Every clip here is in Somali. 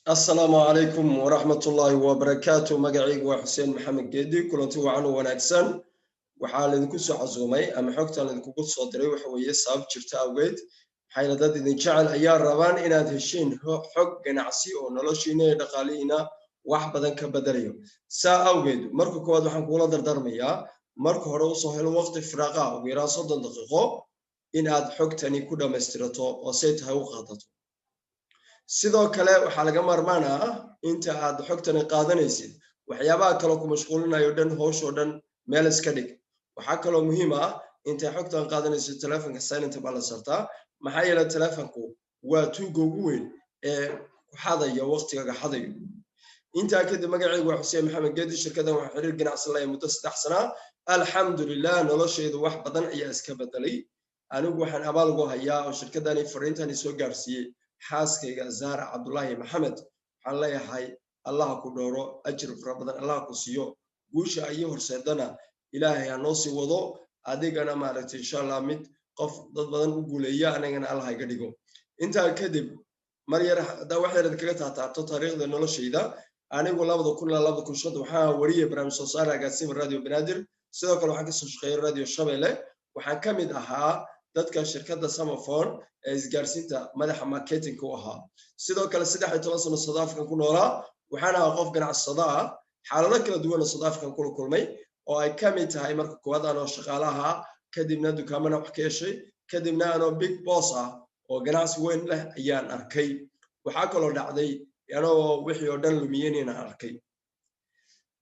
السلام عليكم ورحمة الله وبركاته. مقعيق وحسين محمد جدي كلنتي وعنو وناكسن وحال إذن كسو عزومي أما حكتا إذن كسو صدري وحوية صاب جرتا أوقيت حين داد إذن جعل أيار ربان إنا تهشين حق نعسي أو نلوشيني دقالينا وحبدا كبدريو سا أوقيت مركو كواد وحن كولا دردرميا مركو هروسو هلو وقت فراغا ويران صدن دقيقو إن هاد حكتاني كودا مسترطو وسيتها وقادتو sidoo kale waxa laga marmaanaa inta aad xogtan qaadanaysid waxyaabaha kale ku mashquulinayo dhan howsho dhan meel iska dhig waxa kale oo muhiim ah inta xogtan qaadanaysid telefoonka silent baa la sartaa maxaa yeelay telefoonku waa tuuga ugu weyn ee ku xadaya waqtiga xadayo inta kadib magacaygu waa Xuseen Maxamed Geedi shirkadan waxa xiriir ganacsi la muddo 3 sano alxamdulillah noloshaydu wax badan ayaa iska bedelay anigu waxaan abaal ugu hayaa oo shirkadani fariintani soo gaarsiiyay xaaskayga Zara Cabdullaahi Maxamed waxaan leeyahay Allah ku dhooro ajir fara badan Allah ku siiyo guusha ay horseedana Ilaahay ha noo sii wado adigana maaragtay insha Allah mid qof dad badan u guuleeya anagana Allah iga dhigo inta kadib mar yar da wax yar kaga taataabto taariikhda noloshayda anigu 2002 waxaan wariyay barnaamij soo saar agaasimo radio Banaadir sidoo kale waxaan ka soo shaqeeyay radio Shabeelle waxaan ka mid ahaa dadka shirkadda Samaphone ee isgaarsiinta madaxa marketing ku ahaa sidoo kale 13 sano South Africa ku noolaa waxaan ahaa qof ganacsada ah xaalado kala duwan South Africa ku kulmay oo ay ka mid tahay marka koowaad aan shaqaalaha kadibna dukaamada wax ka yeeshay kadibna aan big boss ah oo ganacsi weyn leh ayaan arkay waxa kale oo dhacday anoo wixii oo dhan lumiyeen inaan arkay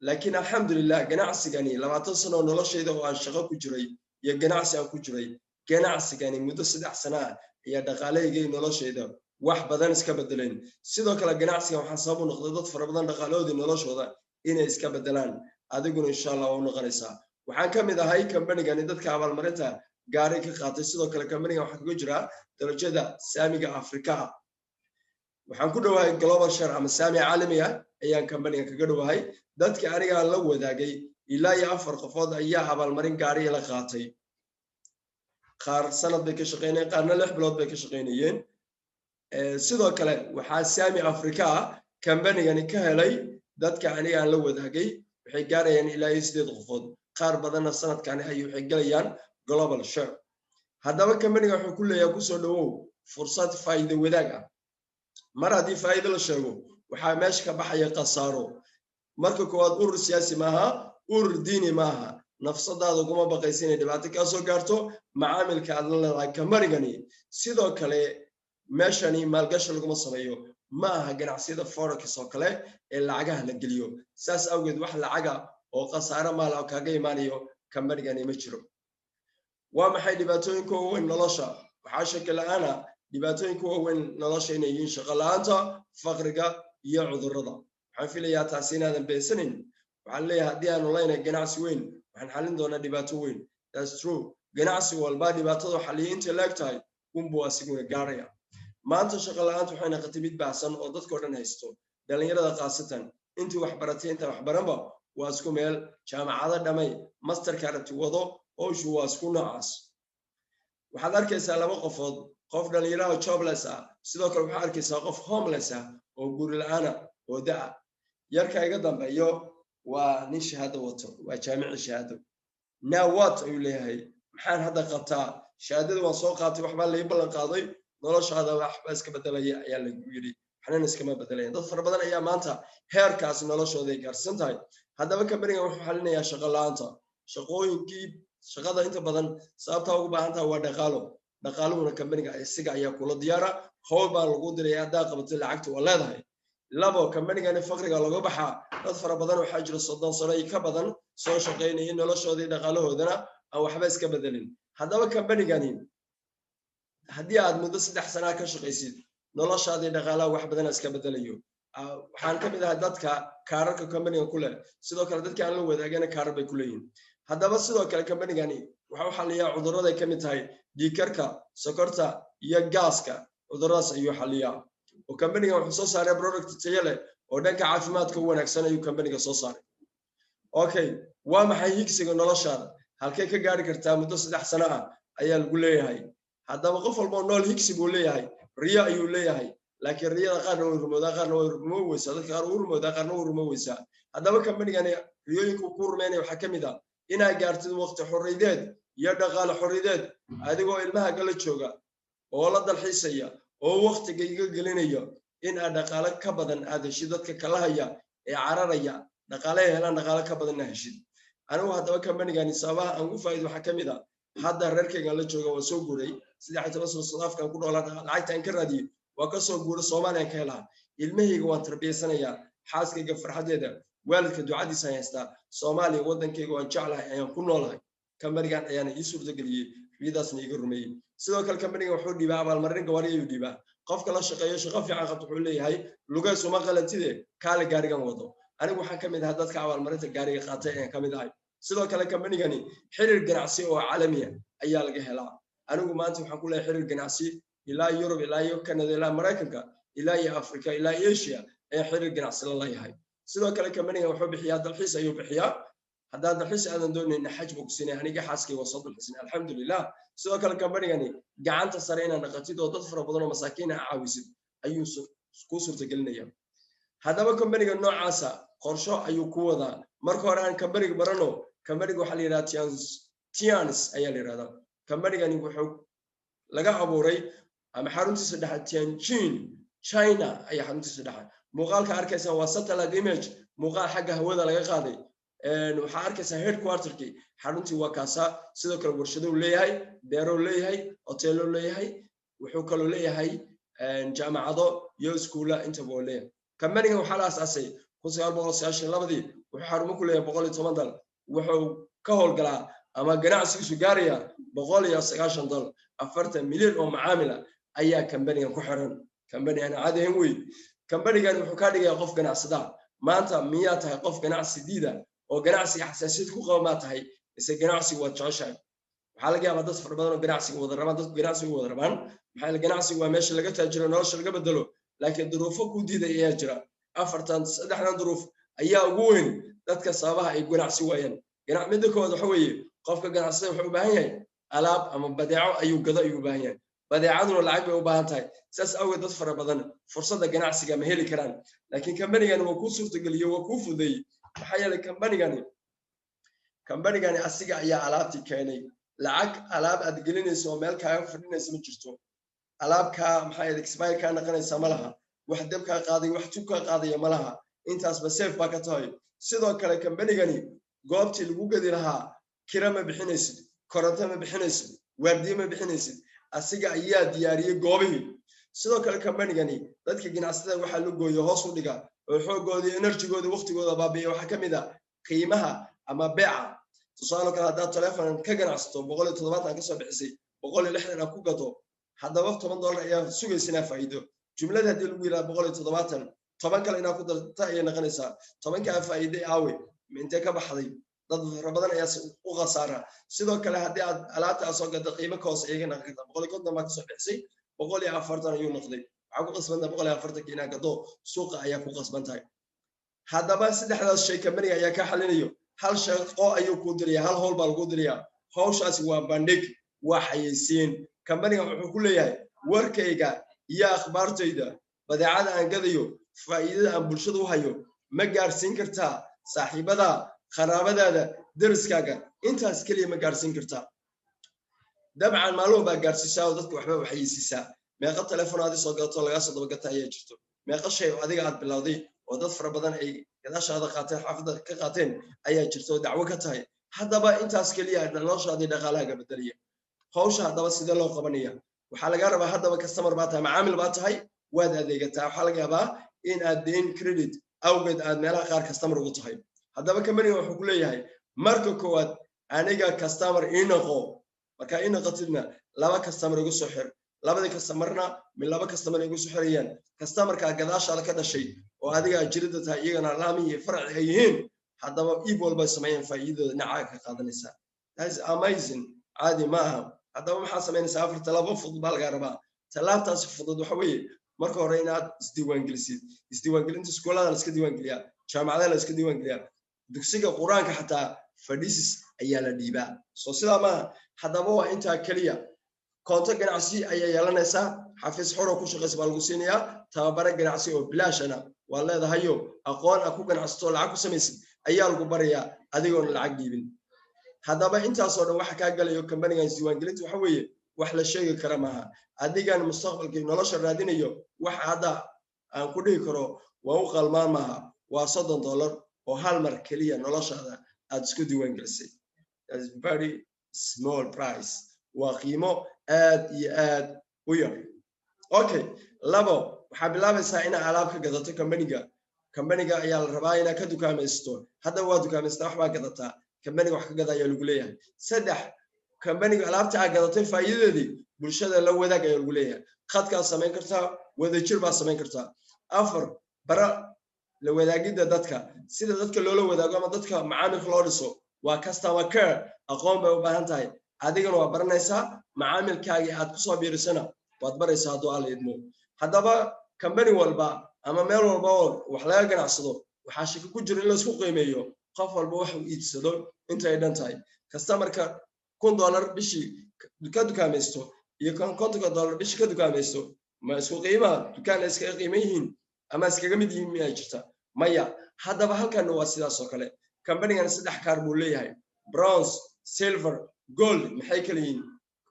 laakiin alxamdulillah ganacsigani 20 sano noloshayda oo aan shaqo ku jiray iyo ganacsi aan ku jiray ganacsigani muddo 3 sano ayaa dhaqaaleeyay noloshayda wax badan iska bedeleen sidoo kale ganacsiga waxaan sabab u noqday dad fara badan dhaqaaloodii noloshooda inay iska bedelaan adiguna insha Allah waa noqonaysaa waxaan ka mid ahay kambanigani dadka abaalmarinta gaari ka qaatay sidoo kale kambaniga waxa kaga jira darajada saamiga Afrika waxaan ku dhawahay global share ama saami caalami ah ayaan kambaniga kaga dhawahay dadka aniga la wadaagay ilaa 4 qofood ayaa abaalmarin gaari la qaatay qaar sanad bay ka shaqeynayeen qaarna 6 bilood bay ka shaqeynayeen sidoo kale waxa saami Afrika kambanigani ka helay dadka aniga la wadaagay waxay gaarayaan ilaa 8 qofood qaar badan sanadkan ay waxay galayaan global share haddaba kambaniga wuxuu ku leeyahay ku soo dhawow fursad faa'iido wadaag ah mar haddii faa'iido la sheego waxa meesha ka baxaya qasaaro marka koowaad urur siyaasi maaha urur diini maaha nafsadaada kuma baqaysa inay dhibaato ka soo gaarto macaamilka aad la leedahay kambanigani sidoo kale meeshani maalgashi laguma sameeyo maaha ganacsiyada forex oo kale ee lacagaha la geliyo saas awgeed wax lacaga oo qasaaro maal ah kaga imaanayo kambanigani ma jiro waa maxay dhibaatooyinka ugu weyn nolosha waxa shaki la'aana dhibaatooyinka ugu weyn nolosha inay yihiin shaqo la'aanta faqriga iyo cudurrada waxaan filayaa taasi inaadan beesanin waxaan leeyahay haddii aanu leenahay ganacsi weyn waxaan xalin doonaa dhibaato weyn that's true ganacsi walba dhibaatada xaliyo inta laag tahay unbu asiguna gaaraya maanta shaqo la'aanta waxay noqotay mid baahsan oo dadka oo dhan haysto dhalinyarada qaasatan intii wax baratay inta wax baranba waa isku meel jaamacada dhamay masterka aragti wado howshu waa isku noocaas waxaad arkaysaa laba qofood qof dhalinyaro jobless ah sidoo kale waxaad arkaysaa qof homeless ah oo guri la'aan ah oo daa yarka iga dambeeyo waa nin shahaado wato waa jaamici shahaado now what ayuu leeyahay maxaan hadda qabtaa shahaadada waan soo qaatay waxbaa la ballan qaaday noloshaada waxba iska bedelaya ayaa lagu yiri waxna iskama bedelayaan dad fara badan ayaa maanta heerkaas noloshooda ay gaarsan tahay haddaba kambaniga wuxuu xalinayaa shaqo la'aanta shaqooyinkii shaqada inta badan sababta ugu baahan tahay waa dhaqaaluhuna kambaniga isaga ayaa kula diyaara hawl baa lagu diray haddaa qabatay lacagta waa leedahay labo kambanigani faqriga laga baxaa dad fara badan waxaa jira 30 sano ka badan soo shaqeynaya noloshooda dhaqaalahoodana aan waxba iska bedelin haddaba kambanigani haddii aad muddo 3 sano ka shaqeysid noloshaada dhaqaalaha wax badan iska bedelayo waxaan ka mid ahaa dadka kaararka kambaniga ku leh sidoo kale dadka aan la wadaagana kaarar bay ku leeyihiin haddaba sidoo kale kambanigani waxa uu xaliyaa cudurrada ay ka mid tahay dhiigkarka sokorta iyo gaaska cudurradaas ayuu xaliyaa oo kambaniga wuxuu soo saaray product tayo leh oo dhanka caafimaadka u wanaagsan ayuu kambaniga soo saaray okay waa maxay higsiga noloshaada halkee ka gaari kartaa muddo 3 sano ah ayaa lagu leeyahay haddaba qof walba nool higsi buu leeyahay riyo ayuu leeyahay لكن رياض قارن ورمودا قارن ورمويسا dadka qaar ورمودا قارن ورمويسا hadaba kambanigani riyooyinku ku rumeynay waxa kamida inaa gaartid waqti xorriyadeed iyo dhaqaale xorriyadeed adigoo ilmaha kala jooga oo la dalxiisaya oo waqtiga iga gelinaya in aad dhaqaale ka badan aad heshid dadka kala haya ee cararaya dhaqaale helaan dhaqaale ka badan heshid anigu hadaba kambanigani sabaha aan ugu faa'iido waxa kamida hadda reerkayga la jooga waa soo guuray 13 sano afkan ku dhoolaa lacagta aan ka raadiyay waa ka soo guuray Soomaaliya ka helaa ilmahayga waan tarbiyaysanaya xaaskayga farxadeeda waalidka ducadiisa haysta Soomaaliya wadankayga waan jeclahay ayaan ku noolahay kambanigan ayaan ii suurta galiyay riidaasna iga rumeeyay sidoo kale kambaniga wuxuu dhibaa abaalmarin gawaariyo dhibaa qofka la shaqeeyo shaqo fiican qabto wuxuu leeyahay lugays uma qalantide kaale gaarigan wado anigu waxaan kamid ahaa dadka abaalmarinta gaariga qaatay ee kamid ahay sidoo kale kambanigani xiriir ganacsi oo caalami ah ayaa laga helaa anigu maanta waxaan ku leeyahay xiriir ganacsi ilaa Yurub ilaa Canada ilaa Mareykanka ilaa Afrika ilaa Asia ee xiriir ganacsi la leeyahay sidoo kale kambaniga wuxuu bixiyaa dalxiis ayuu bixiyaa haddii dalxiis aadan doonayn xaj buu ku siinay aniga xaaskay waa soo dalxiisay alxamdulillah sidoo kale kambanigani gacanta sare inaan dhaqatid oo dad fara badan oo masaakiin ah caawisid ayuu ku suurta gelinaya hadaba kambaniga noocaasa qorsho ayuu ku wadaa marka hore aan kambaniga barano kambaniga waxa la yiraahdaa Tianis ayaa la yiraahdaa kambanigani wuxuu laga abuuray ama xaruntiisa dhexe Tianjin China ayaa xaruntiisa dhexe muuqaalka arkaysan waa satellite image muuqaal xagga hawada laga qaaday waxa arkaysan headquarterkii xaruntii waa kaasa sidoo kale warshado leeyahay beero leeyahay hoteelo leeyahay wuxuu kale leeyahay jaamacado iyo iskuula inta buu leeyahay kambaniga waxa la aasaasay 1992 wuxuu xarumo ku leeyahay 110 dal wuxuu ka howlgalaa ama ganacsigiisu gaaraya 190 dal 40 milyan oo macaamil ayaa kambaniga ku xiran kambani aan caadi ahayn weey kambanigan wuxuu ka dhigay qof ganacsada maanta miyaa tahay qof ganacsi diida oo ganacsi xasaasiyad ku qaba ma tahay isa ganacsi waa jeceshahay waxa laga yaabaa dad fara badan oo ganacsi wada rabaan dad ganacsi wada rabaan maxay ganacsi waa meesha laga taajiro nolosha laga bedelo laakiin duruufo ku diiday ayaa jira saddexdan duruuf ayaa ugu weyn dadka sababaha ay ganacsi waayeen midda koowaad waxa weeye qofka ganacsada wuxuu u baahan yahay alaab ama badeeco ayuu gado ayuu u baahan yahay badeecaduna lacag bay u baahan tahay saas awgeed dad fara badan fursadda ganacsiga ma heli karaan laakiin kambanigani waa ku suurta geliyo waa ku fuday waxa yeelay kambanigani asiga ayaa alaabti keenay lacag alaab aad gelinayso meel kaaga fadhinaysa ma jirto alaabka maxay expire ka naqanaysa malaha wax dab ka qaaday wax tub ka qaaday malaha intaas ba safe ba ka tahay sidoo kale kambanigani goobtii lagu gadi lahaa kira ma bixinaysid koronto ma bixinaysid waardiye ma bixinaysid asiga ayaa diyaariyay goobihii sidoo kale kambanigani dadka ganacsatada waxa la gooyo hoos u dhiga oo xoogooda energy-gooda waqtigooda baabiyo waxa kamid ah qiimaha ama beeca tusaale kale hadaa telefoon ka ganacsato 170 ka soo bixisay 160 ku gato hadaba $10 ayaa sugaysanaa faa'iido jumlada hadii lagu yiraahdo 170 10 kale inaa ku darta ay noqonaysaa 10 ka faa'iido aawe intee ka baxday dad fara badan ayaa u qasaara sidoo kale hadii aad alaabta soo gado qiimo koos ayaga naqada 150 ma ka soo bixisay 140 ayuu noqday waxa ku qasban 140 kiina gado suuqa ayaa ku qasban tahay hadaba saddexdaas shay kambaniga ayaa ka xalinayo hal shaqo ayuu ku diriyaa hal howl baa lagu diriyaa hawshaasi waa bandhig waa xayeysiin kambaniga wuxuu ku leeyahay warkayga iyo akhbaartayda badeecada aan gadayo faa'iidada aan bulshada u hayo ma gaarsiin kartaa saaxiibada qaraabadaada deriskaaga intaas kaliya ma gaarsiin kartaa dabcan maalmo baa gaarsiisaa oo dadku waxba waxaysiisaa meeqa telefoon aad soo gato laga soo daba gatay ayaa jirto meeqa shay oo adiga aad bilowday oo dad fara badan ay gadaashaada qaateen xaafadda ka qaateen ayaa jirto dacwo ka tahay haddaba intaas kaliya noloshaada dhaqaalaha bedeliya hawsha haddaba sida loo qabanaya waxa laga rabaa haddaba customer baa tahay macaamil baa tahay waad adeegataa waxa laga yaabaa in aad deyn credit awgeed aad meelaha qaar customer ugu tahay haddaba company wuxuu ku leeyahay marka koowaad aniga customer inaqo marka inaqatidna laba customer ugu soo xir labada customerna min laba customer ugu soo xirayaan customerka gadaashaada ka dhashay oo adiga jirida tahay iyagana laami iyo farci ay yihiin haddaba iib walba sameeyeen faa'iidada dhinaca ka qaadanaysa that's amazing caadi maaha haddaba maxaa sameynaysaa afar talaabo fudud baa laga rabaa talaabtaas fudud waxa weeye marka hore inaad isdiiwaangelinta iskuulada la iska diiwaangeliyaa jaamacadaha la iska diiwaangeliyaa dugsiga quraanka xataa fadhiisis ayaa la dhiibaa soo sidaa maaha haddaba waa intaa kaliya koonto ganacsi ayaa yeelanaysaa حافظ حرو كوش قصب القسينيا تابرة جناعسي أو بلاشنا والله هذا هيو أقوال أكو جناعستو العكو سميس أيال قبرية أديون العجيبين هذا بقى أنت أصلا واحد قال لي كمبني جالس ديوان قلت وحوي وحلا شيء كرمها أديجان المستقبل كي نلاش الرادين يو واحد هذا أن كله يكرو وهو قلمان معها $100 وهالمركلية نلاش هذا أتسكو ديوان جالسي that's very small price وقيمة آد وير أوكي لابو وحاب لابس هنا علاب كذا كمبنيجا يا الرباينا كدو كامستو هذا هو دو كامستو وحبا كذا كمبنيجا وحكا كذا يلقوليه سدح كمبنيجا علاب تاع كذا فايدة دي برشة لو وذاك يلقوليه خد كان سمين كرتا وذا شرب سمين كرتا أفر برا لو وذاك ده دتك سيد دتك لولو وذاك ما دتك معامل خلاصو وكاستمر كير أقوم بوبهانتاي هذه كانوا برنايسا معامل كاي أتكسر بيرسنا وأتبرز هذا على يدمو هذا بقى كمبني والبا أما ميل والبا وحلاقة جنا عصدو وحاشك كوجر إلا سوق قيميو خاف والبا وحو يتصدو أنت أيضا تاي كاستمر كير $1 بشي كدو كامستو يكون $1 بشي كدو كامستو ما سوق قيمة دكان إسك قيميهين أما إسك قيمة مية جرتا مايا هذا بقى كان واسيدا سوكله كمبني أنا سدح كاربولي هاي برونز سيلفر جولد محيكلين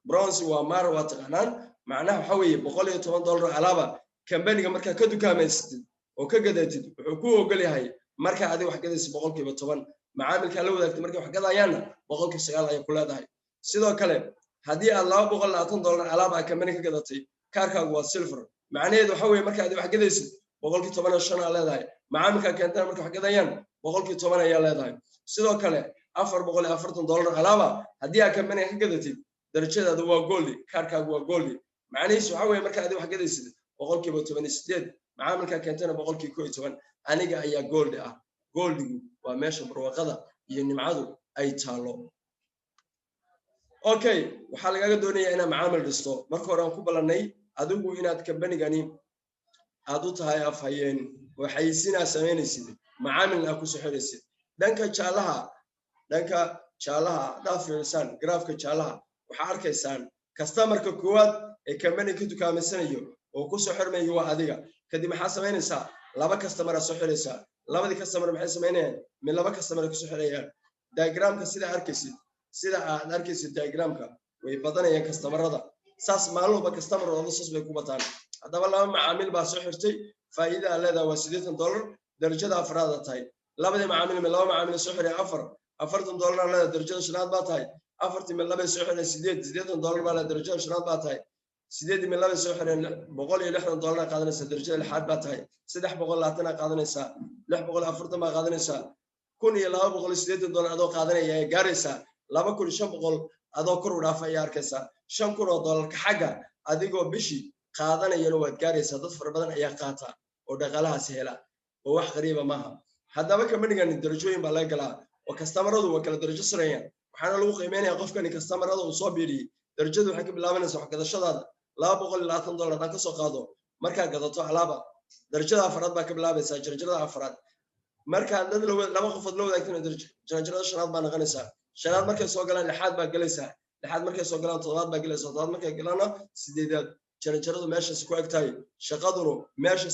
برونز ومار وتقنان معناه حوي $110 علابة كمبني مركا كدو كامست وكجدتد وحكوه قال هاي مركا عادي واحد كدس $110 معامل كلو ذاك مركا واحد كذا يانا $100 هاي كلها هاي سيدا كلام هدي الله $110 علابة كمبني كجدتي كاركا وسيلفر معناه ده حوي مركا عادي واحد كدس $110 على هاي معامل كانت مركا واحد كذا يانا $110 على هاي سيدا كلام $440 علابة هدي كمبني كجدتي درجة هذا هو جولدي كاركا هو جولدي معناه سوحوي مركا هذا واحد كدس $110 معامل كانت $110 أنا جاي جولد جولد وماشي بروقة يعني معادو أي تالو أوكي وحلقة دونية أنا معامل رستو مركو رام كوبلاني أدوبو هنا تكبني جاني أدوت هاي أفهين وحيسينا سمين السيد معامل أكو سحر السيد دنك شالها دافع إنسان جرافك شالها وحركة إنسان كاستمر كقوات كمبني كنتو كامسنيو وكسو حرمي يوا هذيك كدي محاسبين إنسان لابا كاستمر سحر إنسان لابا دي كاستمر محاسبين من لابا كاستمر كسو حريان دايجرام كسيدا أركيسي سيدا أركيسي دايجرام كا ويبطن يا كاستمر هذا ساس مالو بكاستمر ولا صوص بيكوبتان هذا والله معامل بسحرتي فإذا هذا $100 درجة أفراد تاي لابا دي معامل من لابا معامل سحر $4 على درجة شناد باتاي أفرت من لابا سحر $8 على درجة شناد باتاي سيدي من لابا سحر $160 قادنا درجة الحاد باتاي سدح بقول لاتنا قادنا سا لح بقول أفرت ما قادنا سا كون يلا بقول $8 أدو قادنا يا جارسا لابا كل شيء بقول أدو كرو رافع ياركسا $5 كحاجة أديكو بشي قادنا ينوى جارسا تدفر بدن أي قاطع ودخلها سهلة وواحد غريبة معها هذا ما كمان يعني الدرجوين بلاقلا وكاستمروا وكلا درجة سريان وحنا لو قيمين يقف كان كاستمروا وصابيري درجته حكي بالله من سوق كذا شداد لا بقول $10 ذاك سوق قادو مركا قدرته علابة درجة أفراد باك بالله بس درجة أفراد مركا عندنا لو خفض له ذاك درجة شناد بان غنسا شناد مركا سوق لنا لحد باقلسا لحد مركا سوق لنا طلاب باقلسا طلاب مركا قلنا سديدات درجة ماشي سكوك تاي شقادرو ماشي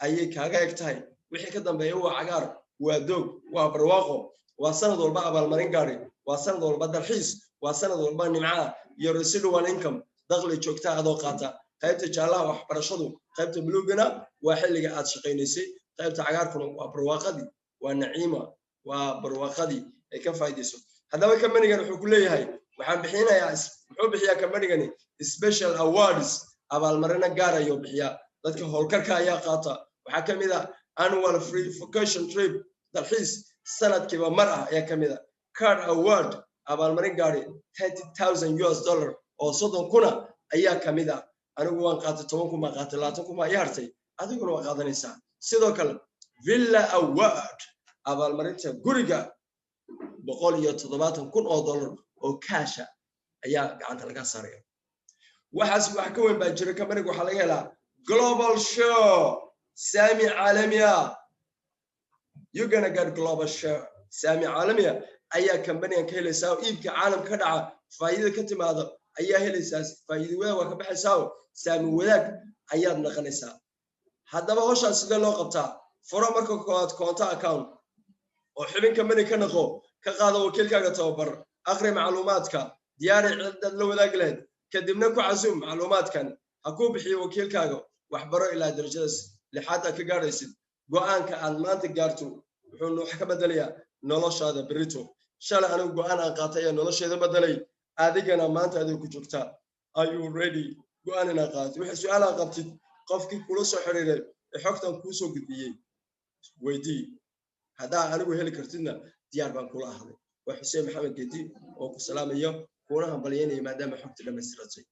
أي كاجا يكتاي وحكي كده بيهو عجار ودوق وبرواقه وسند والبا بالمرين قاري وسند والبا درحيس وسند والبا نمعه يرسلوا والإنكم دخل جوكتا هذا قاطع قيبت جالها وحبرشدو قيبت بلوغنا وحلقة عاد شقينيسي قيبت عجاركم وبرواقدي ونعيمة وبرواقدي كم فايدسو هذا ما كمان يجي كل هاي وحن بحينا يا محب بحيا كمان يجي special awards بالمرين قاري يوم بحيا ذاتك هولكركا يا قاطع وحكم إذا annual free vacation trip درحيس سنة كذا مرة يا كميدا card award أبالمرين قاري $30,000 أو صدق كنا أيها كميدا أنا قوان قاتل تومكم ما قاتلاتكم ما يارتي أذكر وقاضي نساء سيدوكل villa award أبالمرين تقولك بقول يتضباطن كن $1 أو كاشا أيها عن تلقى صارية وحسب حكومة بجري كمان وحلاقي لا global show سامي عالمية you're gonna get global share سامي عالمية أي كمباني كهلا ساو إيبك عالم كدعة فايدة كتم هذا ayaa helaysaa faa'iido wadaag waa ka baxaysaa saami wadaag ayaad naqanaysaa haddaba hawshan sidee loo qabtaa furo marka koowaad koonto account oo xubinka mani ka naqo ka qaado wakiilkaaga tababar akhri macluumaadka diyaari ciidad la wadaag leed kadibna ku casuum macluumaadkan ha ku bixiyo wakiilkaaga waxbaro ilaa darajadaas lixaad ka gaaraysid go'aanka aad maanta gaarto wuxuu wax ka bedelayaa noloshaada berito shalay anigu go'aan aan qaatay ee nolosheeda bedelay adigana maanta adigu ku joogtaa are you ready go'aan inaad qaatid wixii su'aal aad qabtid qofkii kula soo xiriiray ee xogtan kuu soo gudbiyey weydii haddaa anigu heli kartidna diyaar baan kula ahday waa xuseen maxamed geedi oo ku salaamayo kuna hambalyeynaya maadaama xogta dhammaystiratay